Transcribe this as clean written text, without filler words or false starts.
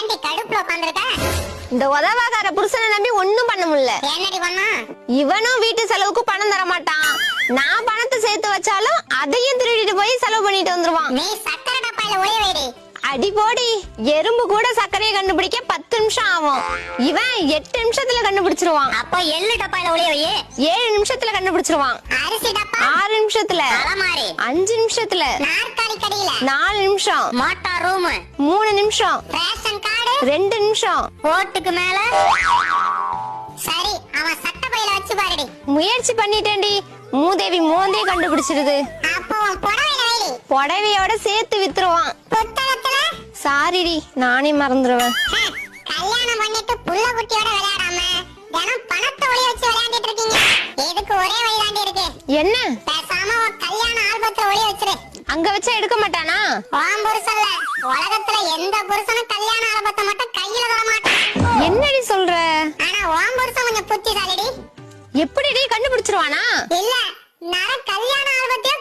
ஏன்டி கடுப்புல உட்கார்ந்திருக்க? இந்த உதவாகார புருஷனை நம்பி ஒண்ணும் பண்ண முடியல. என்னடி பண்ணா? இவனும் வீட்டு செலவுக்கு பணம் தர மாட்டான். நான் பணத்தை சேர்த்து வச்சாலும் அதையும் திருடிட்டு போய் செலவு பண்ணிட்டு வந்துருவான். நீ சக்கரை டப்பாயில ஒளிய வைடி. அடி போடி, எறும்பு கூட சர்க்கரையை கண்டுபிடிக்க 10 நிமிஷம் ஆகும். இவன் 8 நிமிஷத்துல கண்டுபிடிச்சிருவான். அப்போ எள்ளு டப்பாயில ஒளிய வை. 7 நிமிஷத்துல கண்டுபிடிச்சிருவான். அரிசி டப்பா 6 நிமிஷத்துல. அலமாரி 5 நிமிஷத்துல. நாற்காலி கடியில 4 நிமிஷம். மோட்டார் ரூம் 3 நிமிஷம். ரேஷன் கார்டு 2 நிமிஷம். ஓட்டுக்கு மேல. சரி, அவன் சட்டை பையில வச்சு பாருடி. முயற்சி பண்ணிட்டேன்டி. மூதேவி மோந்தே கண்டுபிடிச்சிருது. அப்போ உன் புடவையில வைடி. புடவையோட சேர்த்து வித்துருவான். புத்தகத்துல சாரிடி, நானே மறந்துடுவேன். கல்யாணம் பண்ணிட்டு புள்ள குட்டியோட விளையாடாம தினம் பணத்தை ஒளிய வச்சு விளையாண்டிட்டு இருக்கீங்க. இதுக்கு ஒரே வழிதாண்டி இருக்கு. என்ன? பேசாம உன் கல்யாண ஆல்பத்துல ஒளிய வச்சிரு. அங்க வச்சா எடுக்க மாட்டானா? உன் புருஷன்ல உலகத்துல எந்த புருஷனும் கல்யாண ஆல்பத்தை மட்டும் கையில தர மாட்டான். என்னடி சொல்ற? ஆனா உன் புருஷன் கொஞ்சம் புத்திசாலிடி. எப்படிடி கண்டுபிடிச்சிருவானா? இல்ல, நான் கல்யாண ஆல்பத்தையே